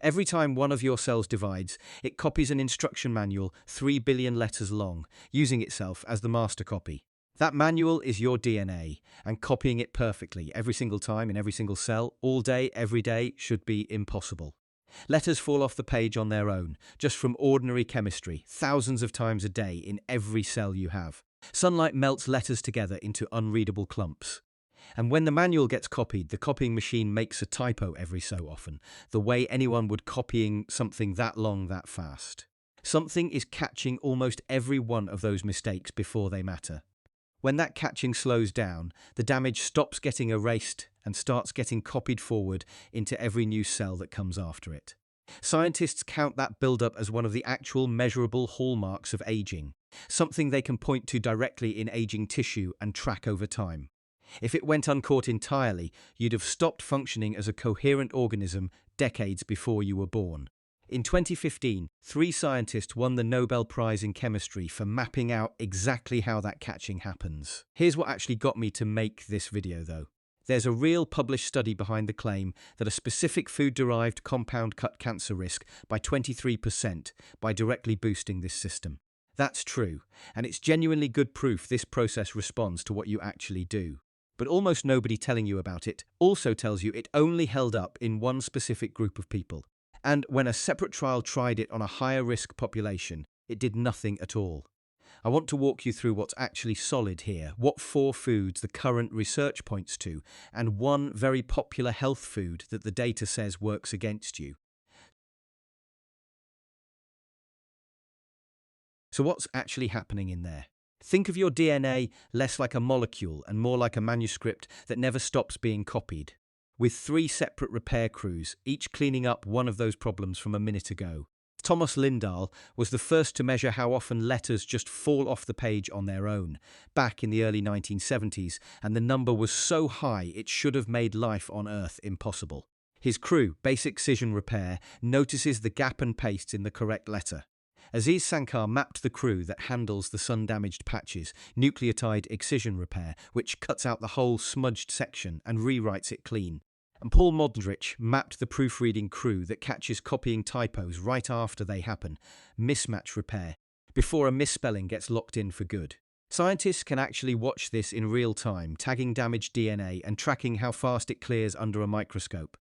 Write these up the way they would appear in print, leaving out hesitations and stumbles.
Every time one of your cells divides, it copies an instruction manual 3 billion letters long, using itself as the master copy. That manual is your DNA, and copying it perfectly every single time in every single cell, all day, every day, should be impossible. Letters fall off the page on their own, just from ordinary chemistry, thousands of times a day in every cell you have. Sunlight melts letters together into unreadable clumps. And when the manual gets copied, the copying machine makes a typo every so often, the way anyone would copying something that long that fast. Something is catching almost every one of those mistakes before they matter. When that catching slows down, the damage stops getting erased and starts getting copied forward into every new cell that comes after it. Scientists count that buildup as one of the actual measurable hallmarks of aging, something they can point to directly in aging tissue and track over time. If it went uncaught entirely, you'd have stopped functioning as a coherent organism decades before you were born. In 2015, 3 scientists won the Nobel Prize in chemistry for mapping out exactly how that catching happens. Here's what actually got me to make this video though. There's a real published study behind the claim that a specific food-derived compound cut cancer risk by 23% by directly boosting this system. That's true, and it's genuinely good proof this process responds to what you actually do. But almost nobody telling you about it also tells you it only held up in one specific group of people. And when a separate trial tried it on a higher risk population, it did nothing at all. I want to walk you through what's actually solid here, what 4 foods the current research points to, and one very popular health food that the data says works against you. So what's actually happening in there? Think of your DNA less like a molecule and more like a manuscript that never stops being copied, with 3 separate repair crews, each cleaning up one of those problems from a minute ago. Thomas Lindahl was the first to measure how often letters just fall off the page on their own, back in the early 1970s, and the number was so high it should have made life on Earth impossible. His crew, Basic Excision Repair, notices the gap and pastes in the correct letter. Aziz Sankar mapped the crew that handles the sun-damaged patches, Nucleotide Excision Repair, which cuts out the whole smudged section and rewrites it clean. And Paul Modrich mapped the proofreading crew that catches copying typos right after they happen, Mismatch Repair, before a misspelling gets locked in for good. Scientists can actually watch this in real time, tagging damaged DNA and tracking how fast it clears under a microscope.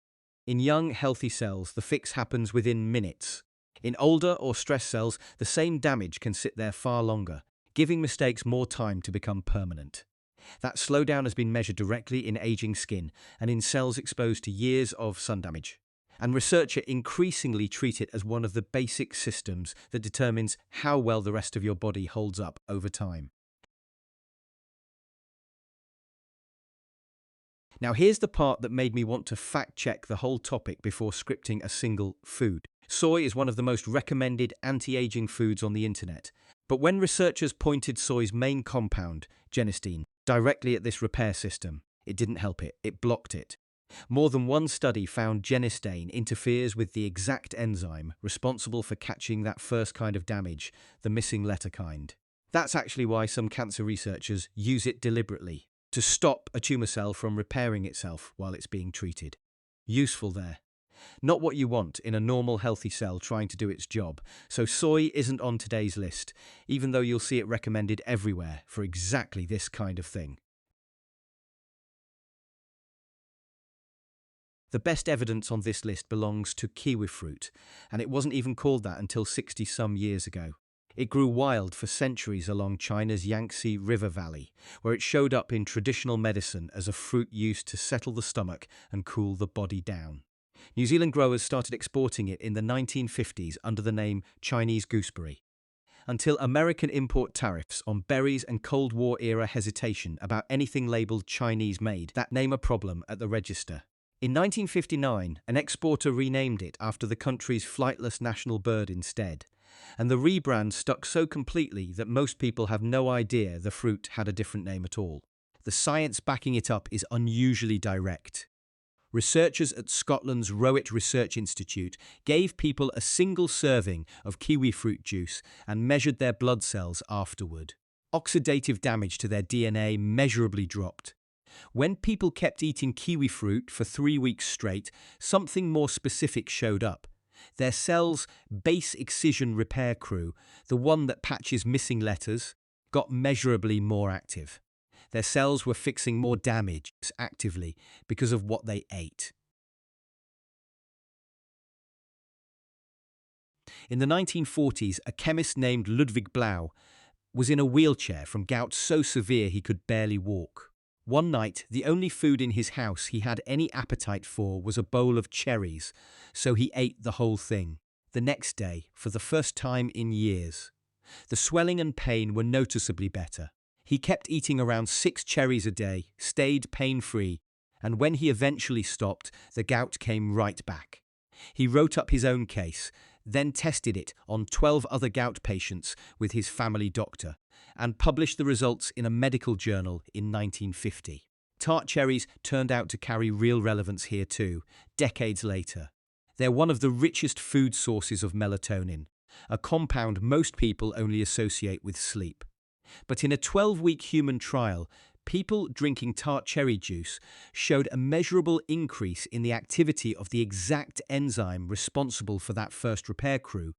In young, healthy cells, the fix happens within minutes. In older or stressed cells, the same damage can sit there far longer, giving mistakes more time to become permanent. That slowdown has been measured directly in aging skin and in cells exposed to years of sun damage. And researchers increasingly treat it as one of the basic systems that determines how well the rest of your body holds up over time. Now here's the part that made me want to fact-check the whole topic before scripting a single food. Soy is one of the most recommended anti-aging foods on the internet. But when researchers pointed soy's main compound, genistein, directly at this repair system, it didn't help it, it blocked it. More than one study found genistein interferes with the exact enzyme responsible for catching that first kind of damage, the missing letter kind. That's actually why some cancer researchers use it deliberately, to stop a tumor cell from repairing itself while it's being treated. Useful there. Not what you want in a normal healthy cell trying to do its job, so soy isn't on today's list, even though you'll see it recommended everywhere for exactly this kind of thing. The best evidence on this list belongs to kiwi fruit, and it wasn't even called that until 60-some years ago. It grew wild for centuries along China's Yangtze River Valley, where it showed up in traditional medicine as a fruit used to settle the stomach and cool the body down. New Zealand growers started exporting it in the 1950s under the name Chinese gooseberry, until American import tariffs on berries and Cold War-era hesitation about anything labelled Chinese made that name a problem at the register. In 1959, an exporter renamed it after the country's flightless national bird instead, and the rebrand stuck so completely that most people have no idea the fruit had a different name at all. The science backing it up is unusually direct. Researchers at Scotland's Rowett Research Institute gave people a single serving of kiwi fruit juice and measured their blood cells afterward. Oxidative damage to their DNA measurably dropped. When people kept eating kiwi fruit for 3 weeks straight, something more specific showed up. Their cell's base excision repair crew, the one that patches missing letters, got measurably more active. Their cells were fixing more damage actively because of what they ate. In the 1940s, a chemist named Ludwig Blau was in a wheelchair from gout so severe he could barely walk. One night, the only food in his house he had any appetite for was a bowl of cherries, so he ate the whole thing. The next day, for the first time in years, the swelling and pain were noticeably better. He kept eating around 6 cherries a day, stayed pain-free, and when he eventually stopped, the gout came right back. He wrote up his own case, then tested it on 12 other gout patients with his family doctor, and published the results in a medical journal in 1950. Tart cherries turned out to carry real relevance here too, decades later. They're one of the richest food sources of melatonin, a compound most people only associate with sleep. But in a 12-week human trial, people drinking tart cherry juice showed a measurable increase in the activity of the exact enzyme responsible for that first repair crew,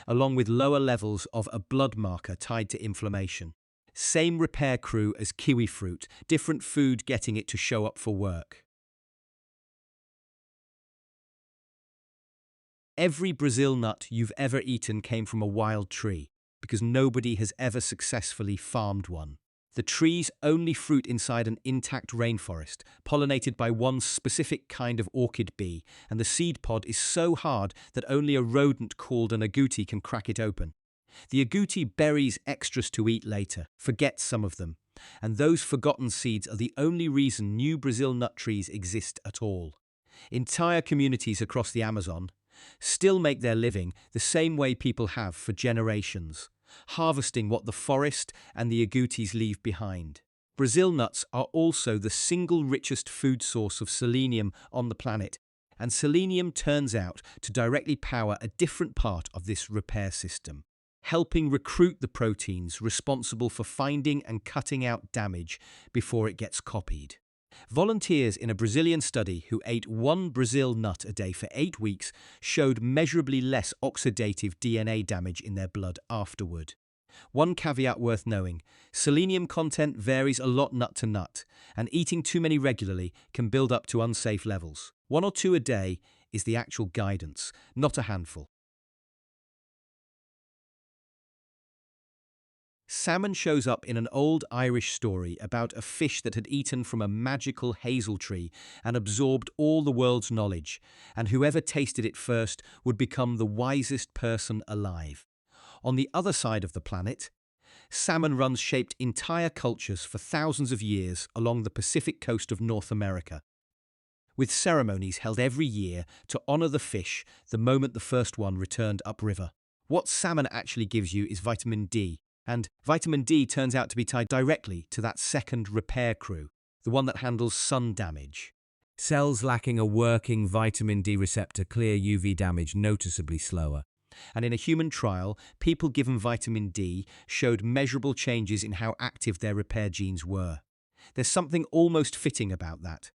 along with lower levels of a blood marker tied to inflammation. Same repair crew as kiwi fruit, different food getting it to show up for work. Every Brazil nut you've ever eaten came from a wild tree, because nobody has ever successfully farmed one. The tree's only fruit inside an intact rainforest, pollinated by one specific kind of orchid bee, and the seed pod is so hard that only a rodent called an agouti can crack it open. The agouti buries extras to eat later, forgets some of them, and those forgotten seeds are the only reason new Brazil nut trees exist at all. Entire communities across the Amazon still make their living the same way people have for generations, harvesting what the forest and the agoutis leave behind. Brazil nuts are also the single richest food source of selenium on the planet, and selenium turns out to directly power a different part of this repair system, helping recruit the proteins responsible for finding and cutting out damage before it gets copied. Volunteers in a Brazilian study who ate one Brazil nut a day for 8 weeks showed measurably less oxidative DNA damage in their blood afterward. One caveat worth knowing: selenium content varies a lot nut to nut, and eating too many regularly can build up to unsafe levels. 1 or 2 a day is the actual guidance, not a handful. Salmon shows up in an old Irish story about a fish that had eaten from a magical hazel tree and absorbed all the world's knowledge, and whoever tasted it first would become the wisest person alive. On the other side of the planet, salmon runs shaped entire cultures for thousands of years along the Pacific coast of North America, with ceremonies held every year to honor the fish the moment the first one returned upriver. What salmon actually gives you is vitamin D, and vitamin D turns out to be tied directly to that second repair crew, the one that handles sun damage. Cells lacking a working vitamin D receptor clear UV damage noticeably slower. And in a human trial, people given vitamin D showed measurable changes in how active their repair genes were. There's something almost fitting about that.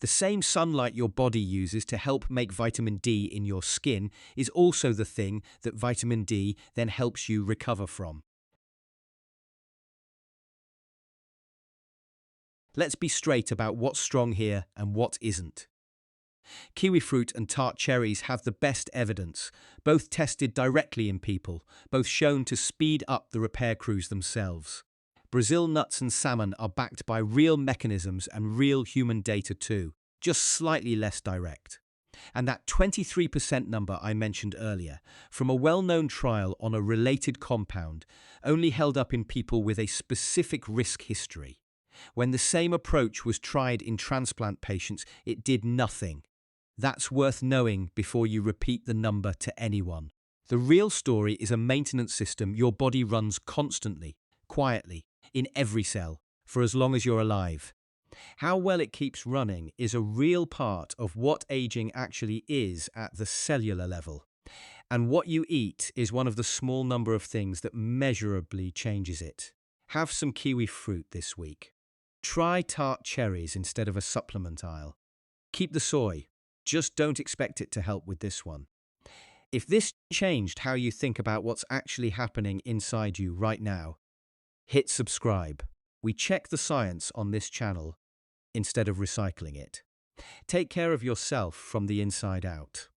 The same sunlight your body uses to help make vitamin D in your skin is also the thing that vitamin D then helps you recover from. Let's be straight about what's strong here and what isn't. Kiwi fruit and tart cherries have the best evidence, both tested directly in people, both shown to speed up the repair crews themselves. Brazil nuts and salmon are backed by real mechanisms and real human data too, just slightly less direct. And that 23% number I mentioned earlier, from a well-known trial on a related compound, only held up in people with a specific risk history. When the same approach was tried in transplant patients, it did nothing. That's worth knowing before you repeat the number to anyone. The real story is a maintenance system your body runs constantly, quietly, in every cell, for as long as you're alive. How well it keeps running is a real part of what aging actually is at the cellular level. And what you eat is one of the small number of things that measurably changes it. Have some kiwi fruit this week. Try tart cherries instead of a supplement aisle. Keep the soy. Just don't expect it to help with this one. If this changed how you think about what's actually happening inside you right now, hit subscribe. We check the science on this channel instead of recycling it. Take care of yourself from the inside out.